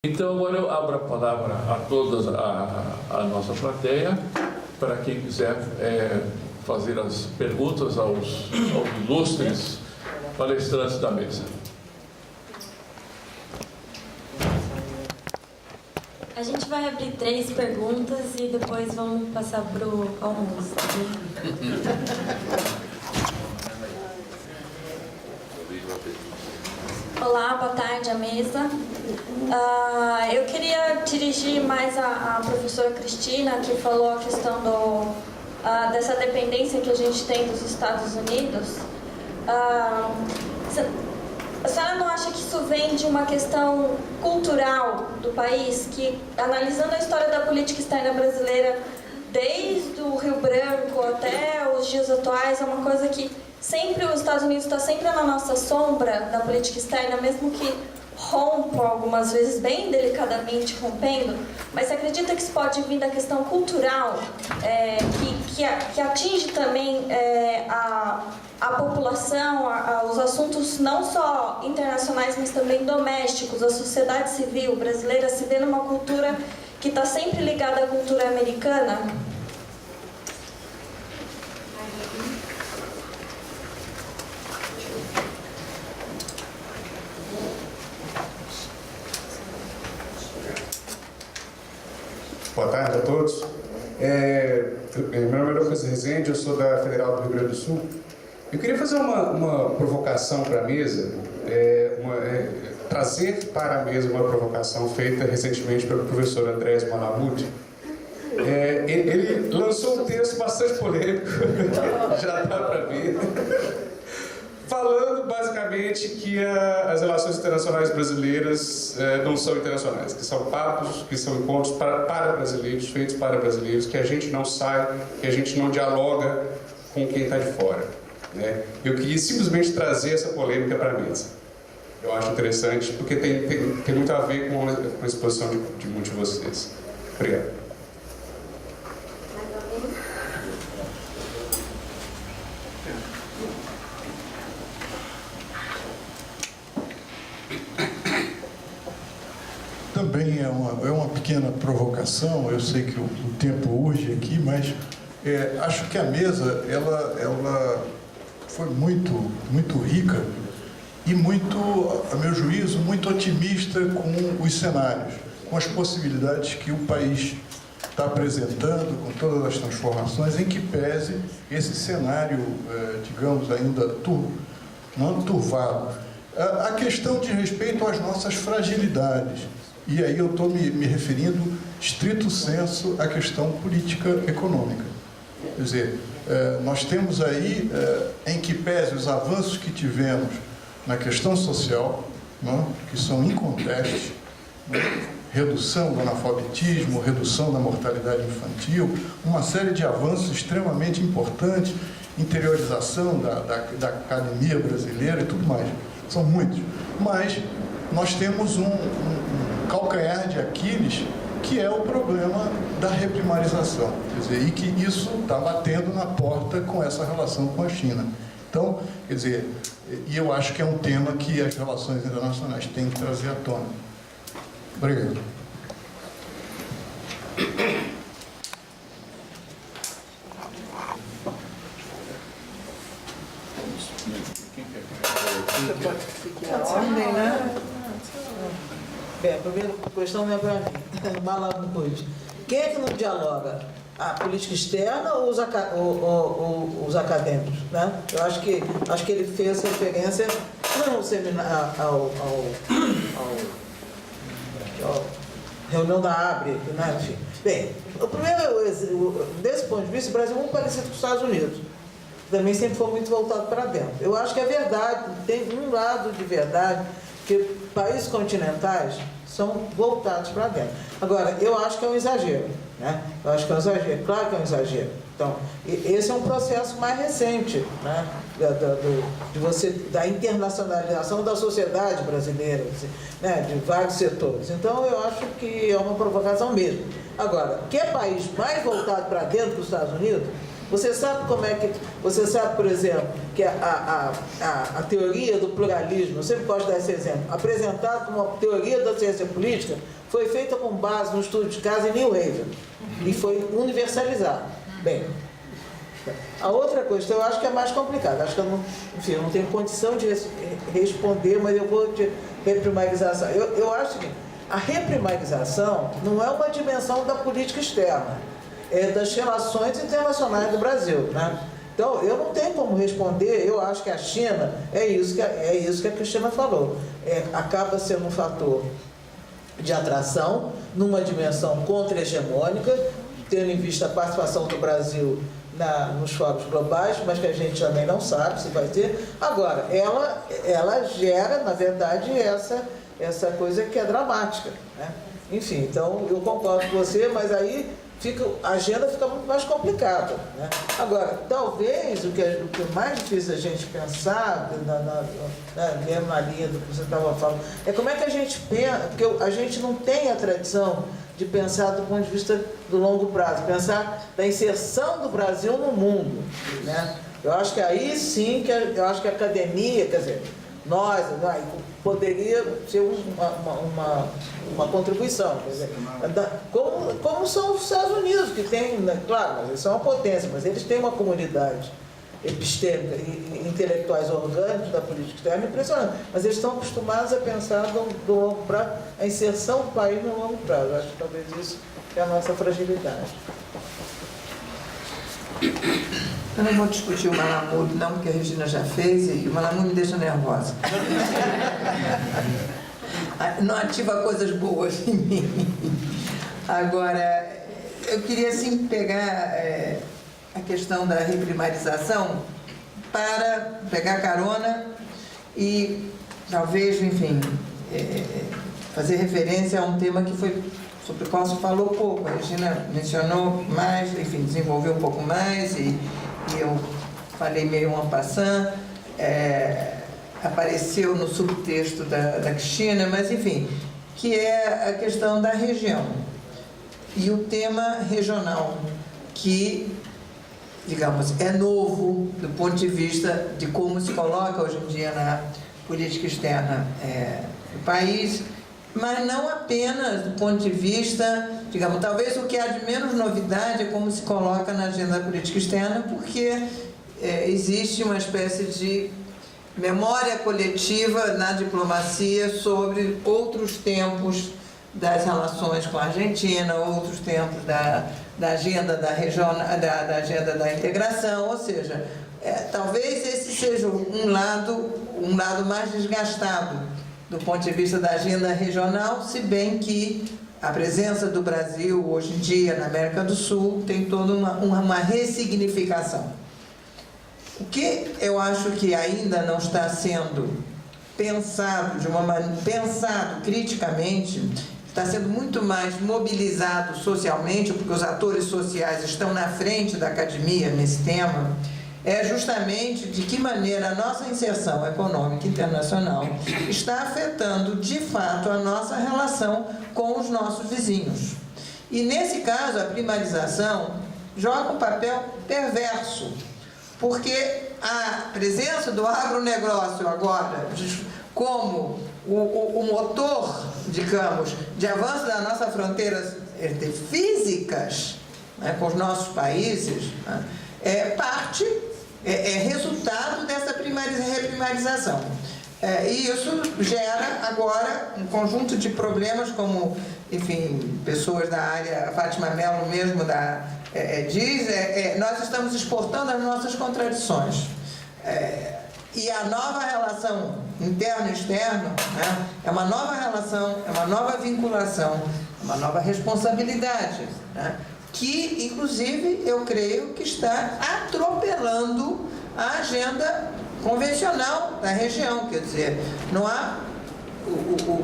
Então, agora eu abro a palavra a toda a nossa plateia, para quem quiser fazer as perguntas aos ilustres palestrantes da mesa. A gente vai abrir 3 perguntas e depois vamos passar para o almoço. Olá, boa tarde à mesa. Eu queria dirigir mais a professora Cristina, que falou a questão dessa dependência que a gente tem dos Estados Unidos. A senhora não acha que isso vem de uma questão cultural do país, que, analisando a história da política externa brasileira, desde o Rio Branco até os dias atuais, é uma coisa que sempre os Estados Unidos está sempre na nossa sombra da política externa, mesmo que rompam algumas vezes, bem delicadamente rompendo, mas você acredita que isso pode vir da questão cultural, que atinge também a população, os assuntos não só internacionais, mas também domésticos, a sociedade civil brasileira se vê numa cultura que está sempre ligada à cultura americana? Boa tarde a todos. Meu nome é Lucas Rezende, eu sou da Federal do Rio Grande do Sul. Eu queria fazer uma provocação para a mesa, trazer para a mesa uma provocação feita recentemente pelo professor Andrés Malamuti. Ele lançou um texto bastante polêmico, já dá para ver, falando basicamente que as relações internacionais brasileiras não são internacionais, que são papos, que são encontros para brasileiros, feitos para brasileiros, que a gente não sai, que a gente não dialoga com quem está de fora, né? Eu queria simplesmente trazer essa polêmica para a mesa. Eu acho interessante, porque tem muito a ver com a exposição de muitos de vocês. Obrigado. Também é uma pequena provocação. Eu sei que o tempo urge aqui, mas acho que a mesa ela foi muito rica e muito, a meu juízo, muito otimista com os cenários, com as possibilidades que o país está apresentando, com todas as transformações, em que pese esse cenário, digamos, ainda não turvado. A questão de respeito às nossas fragilidades. E aí eu estou me referindo, estrito senso, à questão política econômica. Quer dizer, nós temos aí, em que pese os avanços que tivemos na questão social, que são incontestes, redução do analfabetismo, redução da mortalidade infantil, uma série de avanços extremamente importantes, interiorização da academia brasileira e tudo mais. São muitos. Mas nós temos um calcanhar de Aquiles, que é o problema da reprimarização. Quer dizer, e que isso está batendo na porta com essa relação com a China. Então, quer dizer, e eu acho que é um tema que as relações internacionais têm que trazer à tona. Obrigado. Você pode ficar ordem, né? Bem, a primeira questão não é para mim. Malamuti. Quem é que não dialoga? A política externa ou os acadêmicos? Né? Eu acho que ele fez referência não ao seminário, ao reunião da ABRE, né? Enfim. Bem, o primeiro, desse ponto de vista, o Brasil é muito parecido com os Estados Unidos. Também sempre foi muito voltado para dentro. Eu acho que é verdade, tem um lado de verdade, que países continentais são voltados para dentro. Agora, eu acho que é um exagero, né? Eu acho que é um exagero, claro que é um exagero. Então, esse é um processo mais recente, né? Da internacionalização da sociedade brasileira, né? De vários setores. Então, eu acho que é uma provocação mesmo. Agora, que é país mais voltado para dentro dos Estados Unidos, Você sabe como é que... Você sabe, por exemplo, que a teoria do pluralismo, eu sempre gosto de dar esse exemplo, apresentado como uma teoria da ciência política, foi feita com base no estudo de caso em New Haven e foi universalizado. Bem, a outra coisa que eu acho que é mais complicada, acho que eu não tenho condição de responder, mas eu vou de reprimarização. Eu acho que a reprimarização não é uma dimensão da política externa, é das relações internacionais do Brasil, né? Então, eu não tenho como responder, eu acho que a China, é isso que a Cristina falou, acaba sendo um fator de atração, numa dimensão contra-hegemônica, tendo em vista a participação do Brasil nos fóruns globais, mas que a gente também não sabe se vai ter. Agora, ela gera, na verdade, essa coisa que é dramática, né? Enfim, então eu concordo com você, mas aí a agenda fica muito mais complicada, né? Agora, talvez o que é mais difícil a gente pensar, mesmo na linha do que você estava falando, é como é que a gente pensa, porque a gente não tem a tradição de pensar do ponto de vista do longo prazo, pensar da inserção do Brasil no mundo, né? Eu acho que aí sim, eu acho que a academia, quer dizer, nós poderia ser uma contribuição, quer dizer, como são os Estados Unidos, que tem, né, claro, eles são uma potência, mas eles têm uma comunidade epistêmica e intelectuais orgânicos da política externa impressionante, mas eles estão acostumados a pensar do longo prazo, a inserção do país no longo prazo. Eu acho que talvez isso é a nossa fragilidade. Eu não vou discutir o Malamud, não, porque a Regina já fez e o Malamud me deixa nervosa. Não ativa coisas boas em mim. Agora, eu queria, assim, pegar a questão da reprimarização para pegar carona e, talvez, enfim, fazer referência a um tema que foi sobre o qual se falou pouco. A Regina mencionou mais, enfim, desenvolveu um pouco mais e eu falei meio en passant, apareceu no subtexto da Cristina, mas enfim, que é a questão da região e o tema regional, que, digamos, é novo do ponto de vista de como se coloca hoje em dia na política externa do país, mas não apenas do ponto de vista, digamos, talvez o que há de menos novidade é como se coloca na agenda política externa, porque existe uma espécie de memória coletiva na diplomacia sobre outros tempos das relações com a Argentina, outros tempos da agenda da região, da agenda da integração, ou seja, talvez esse seja um lado mais desgastado do ponto de vista da agenda regional, se bem que a presença do Brasil hoje em dia na América do Sul tem toda uma ressignificação. O que eu acho que ainda não está sendo pensado pensado criticamente, está sendo muito mais mobilizado socialmente, porque os atores sociais estão na frente da academia nesse tema, é justamente de que maneira a nossa inserção econômica internacional está afetando, de fato, a nossa relação com os nossos vizinhos. E, nesse caso, a primarização joga um papel perverso, porque a presença do agronegócio agora, como o motor, digamos, de avanço das nossas fronteiras físicas, né, com os nossos países, né, é resultado dessa reprimarização. E isso gera agora um conjunto de problemas, como, enfim, pessoas da área, a Fátima Mello mesmo diz, nós estamos exportando as nossas contradições. E a nova relação interno e externo, né, é uma nova relação, é uma nova vinculação, uma nova responsabilidade, né, que, inclusive, eu creio que está atropelando a agenda convencional da região. Quer dizer, não há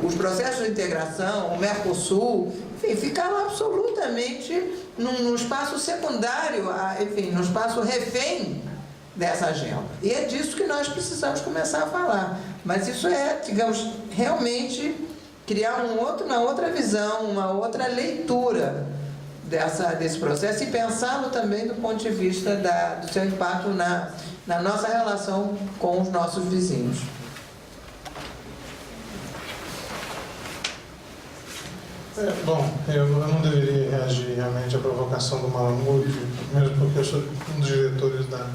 os processos de integração, o Mercosul, enfim, ficaram absolutamente num espaço secundário, enfim, num espaço refém dessa agenda. E é disso que nós precisamos começar a falar. Mas isso digamos, realmente criar uma outra visão, uma outra leitura desse processo e pensá-lo também do ponto de vista do seu impacto na nossa relação com os nossos vizinhos. Bom, eu não deveria reagir realmente à provocação do Malamud, mesmo porque eu sou um dos diretores da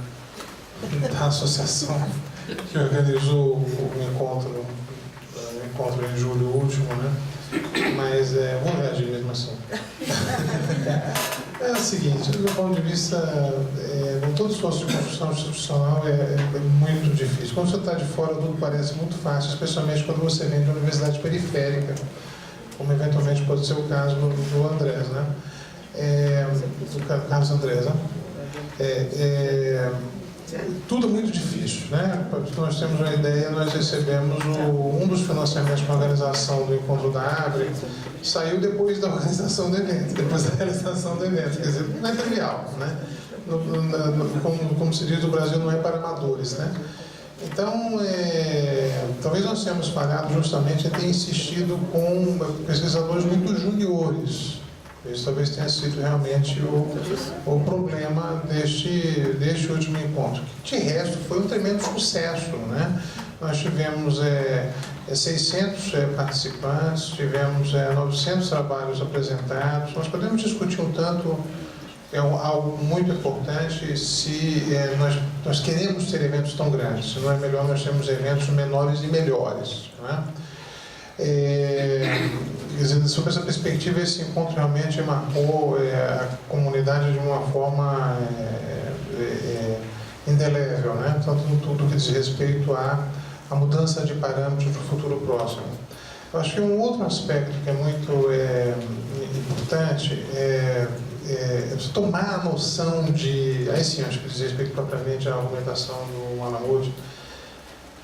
associação que organizou o encontro em julho último, né? Mas vou reagir mesmo assim. É o seguinte, do meu ponto de vista, com todo esforço de construção institucional é muito difícil. Quando você está de fora, tudo parece muito fácil, especialmente quando você vem de uma universidade periférica, como eventualmente pode ser o caso do Andrés, né? Do Carlos Andrés, né? Tudo muito difícil, né? Para que nós temos uma ideia, nós recebemos um dos financiamentos para a organização do Encontro da Abre, saiu depois da organização do evento, depois da realização do evento, quer dizer, não é trivial, né? Como se diz, o Brasil não é para amadores, né? Então, talvez nós tenhamos falhado justamente em ter insistido com pesquisadores muito juniores. Isso talvez tenha sido realmente o problema deste último encontro. De resto, foi um tremendo sucesso, né? Nós tivemos 600 participantes, tivemos 900 trabalhos apresentados. Nós podemos discutir um tanto, algo muito importante, se nós queremos ter eventos tão grandes, se não é melhor nós termos eventos menores e melhores, né? Quer dizer, sob essa perspectiva, esse encontro realmente marcou a comunidade de uma forma indelével, né? Tanto em tudo que diz respeito à mudança de parâmetros para o futuro próximo. Eu acho que um outro aspecto que é muito importante é tomar a noção de... Aí sim, acho que diz respeito propriamente à argumentação do Malamud,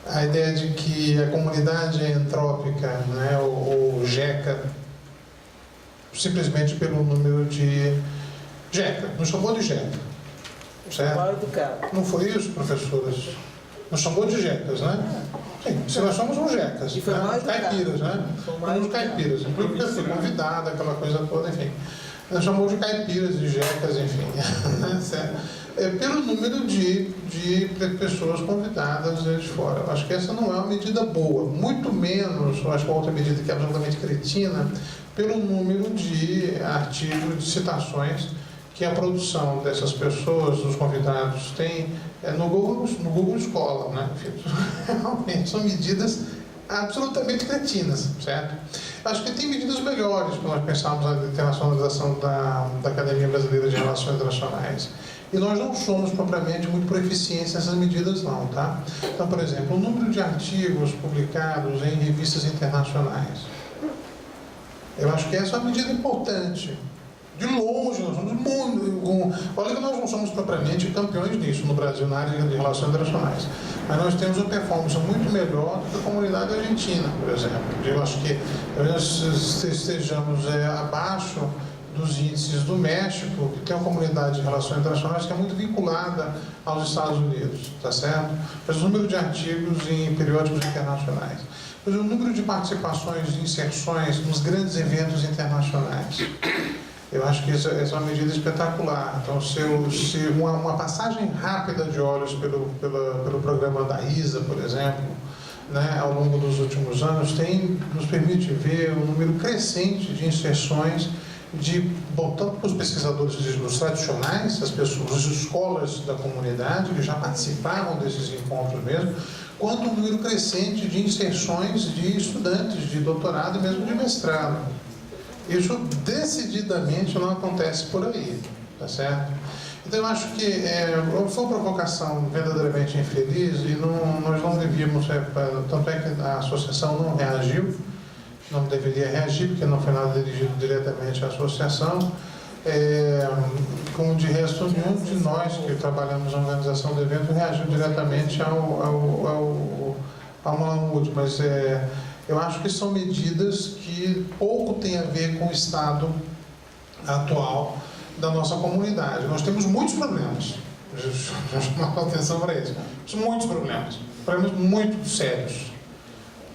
a ideia de que a comunidade é entrópica, né, ou GECA, simplesmente pelo número de GECA, nos chamou de GECA, certo? Não foi isso, professoras? Nos chamou de GECAs, né? Sim, se nós somos uns GECAs, né? Caipiras, né? Somos caipiras, porque eu fui convidada, aquela coisa toda, enfim. Nós chamamos de caipiras, de GECAs, enfim, certo? Pelo número de pessoas convidadas de fora. Eu acho que essa não é uma medida boa, muito menos, eu acho que outra medida que é absolutamente cretina, pelo número de artigos, de citações que a produção dessas pessoas, dos convidados, tem no Google Scholar, né? Realmente são medidas absolutamente cretinas, certo? Acho que tem medidas melhores para nós pensarmos na internacionalização da Academia Brasileira de Relações Internacionais. E nós não somos propriamente muito por eficiência nessas medidas não, tá? Então, por exemplo, o número de artigos publicados em revistas internacionais. Eu acho que essa é uma medida importante. De longe, nós somos muito... Olha que nós não somos propriamente campeões nisso no Brasil, na área de relações internacionais. Mas nós temos uma performance muito melhor do que a comunidade argentina, por exemplo. Eu acho que nós estejamos abaixo dos índices do México, que tem uma comunidade de relações internacionais que é muito vinculada aos Estados Unidos, tá certo? Mas o número de artigos em periódicos internacionais. Mas o número de participações, de inserções nos grandes eventos internacionais. Eu acho que essa é uma medida espetacular. Então, se uma passagem rápida de olhos pelo programa da ISA, por exemplo, né, ao longo dos últimos anos, nos permite ver um número crescente de inserções tanto para os pesquisadores os tradicionais, as pessoas, as escolas da comunidade, que já participavam desses encontros mesmo, quanto um número crescente de inserções de estudantes de doutorado e mesmo de mestrado. Isso decididamente não acontece por aí, tá certo? Então eu acho que foi uma provocação verdadeiramente infeliz e nós não devíamos, tanto é que a associação não reagiu, não deveria reagir, porque não foi nada dirigido diretamente à associação, como de resto nenhum de nós que trabalhamos na organização do evento reagiu diretamente ao Malamud, mas eu acho que são medidas que pouco têm a ver com o estado atual da nossa comunidade. Nós temos muitos problemas, já chamava a atenção para isso, muitos problemas muito sérios,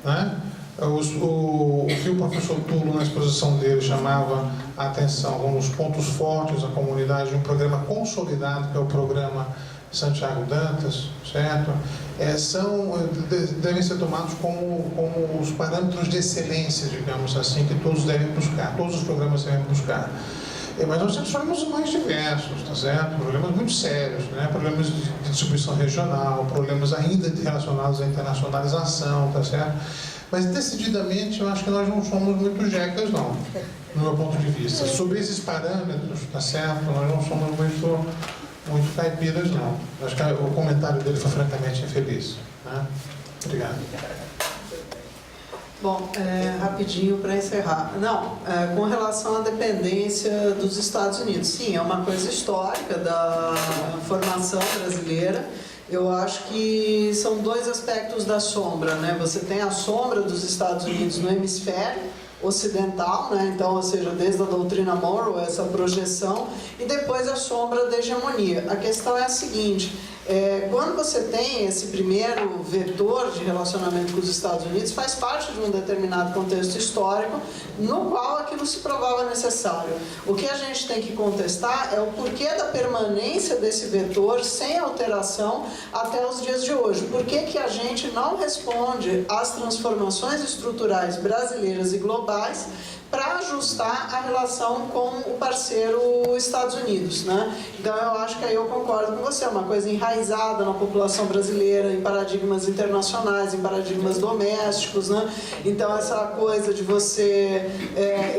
né? O que o professor Tulo, na exposição dele, chamava a atenção como os pontos fortes da comunidade de um programa consolidado, que é o programa Santiago Dantas, certo? Devem ser tomados como os parâmetros de excelência, digamos assim, que todos devem buscar, todos os programas devem buscar. Mas nós temos problemas mais diversos, tá certo? Problemas muito sérios, né? Problemas de distribuição regional, problemas ainda relacionados à internacionalização, tá certo? Mas, decididamente, eu acho que nós não somos muito jecas, não, no meu ponto de vista. Sobre esses parâmetros, tá certo? Nós não somos muito caipiras, não. Acho que o comentário dele foi francamente infeliz, né? Obrigado. Bom, rapidinho para encerrar. Não, com relação à dependência dos Estados Unidos, sim, é uma coisa histórica da formação brasileira. Eu acho que são dois aspectos da sombra, né? Você tem a sombra dos Estados Unidos no hemisfério ocidental, né? Então, ou seja, desde a doutrina Monroe, essa projeção, e depois a sombra da hegemonia. A questão é a seguinte: quando você tem esse primeiro vetor de relacionamento com os Estados Unidos, faz parte de um determinado contexto histórico no qual aquilo se provava necessário. O que a gente tem que contestar é o porquê da permanência desse vetor sem alteração até os dias de hoje. Por que a gente não responde às transformações estruturais brasileiras e globais para ajustar a relação com o parceiro Estados Unidos, né? Então, eu acho que aí eu concordo com você, é uma coisa enraizada na população brasileira, em paradigmas internacionais, em paradigmas domésticos, né? Então, essa coisa de você...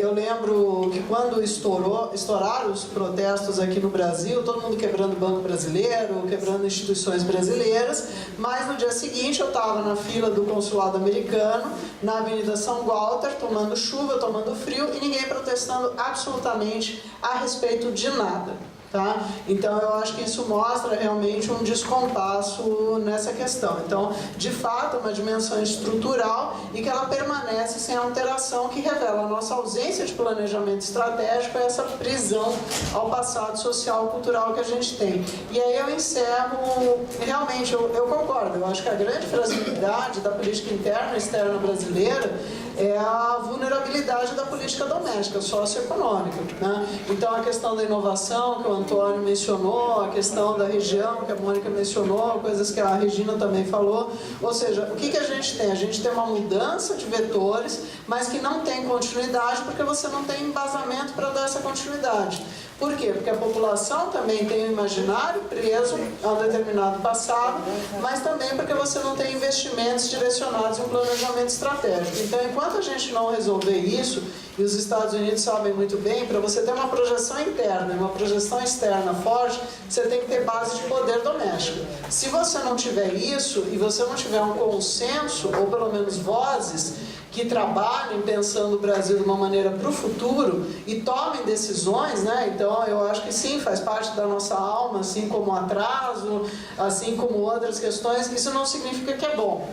eu lembro que quando estouraram os protestos aqui no Brasil, todo mundo quebrando o Banco Brasileiro, quebrando instituições brasileiras, mas no dia seguinte eu estava na fila do consulado americano, na Avenida São Walter, tomando chuva, tomando frio, e ninguém protestando absolutamente a respeito de nada. Tá? Então, eu acho que isso mostra realmente um descompasso nessa questão. Então, de fato, é uma dimensão estrutural e que ela permanece sem alteração, que revela a nossa ausência de planejamento estratégico e essa prisão ao passado social e cultural que a gente tem. E aí eu encerro, realmente, eu concordo, eu acho que a grande fragilidade da política interna e externa brasileira é a vulnerabilidade da política doméstica, socioeconômica, né? Então, a questão da inovação, que o Antônio mencionou, a questão da região, que a Mônica mencionou, coisas que a Regina também falou. Ou seja, o que a gente tem? A gente tem uma mudança de vetores, mas que não tem continuidade, porque você não tem embasamento para dar essa continuidade. Por quê? Porque a população também tem um imaginário preso a um determinado passado, mas também porque você não tem investimentos direcionados em um planejamento estratégico. Então, enquanto a gente não resolver isso, e os Estados Unidos sabem muito bem, para você ter uma projeção interna e uma projeção externa forte, você tem que ter base de poder doméstico. Se você não tiver isso, e você não tiver um consenso, ou pelo menos vozes, que trabalhem pensando o Brasil de uma maneira para o futuro e tomem decisões, né? Então, eu acho que sim, faz parte da nossa alma, assim como o atraso, assim como outras questões. Isso não significa que é bom,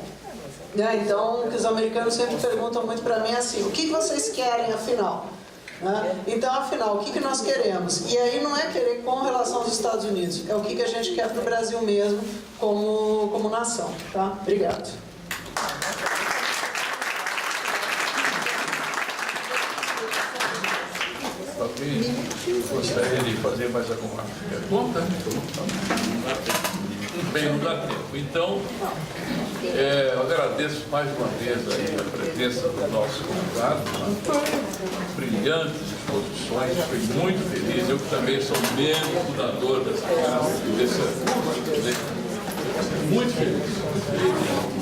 né? Então, o que os americanos sempre perguntam muito para mim é assim: o que vocês querem, afinal? Né? Então, afinal, o que nós queremos? E aí não é querer com relação aos Estados Unidos, é o que a gente quer para o Brasil mesmo, como nação. Tá? Obrigado. Alguém gostaria de fazer mais alguma pergunta? Bem, não dá tempo. Então, eu agradeço mais uma vez aí a presença do nosso convidado, brilhantes exposições, fui muito feliz. Eu que também sou membro fundador dessa casa, muito feliz.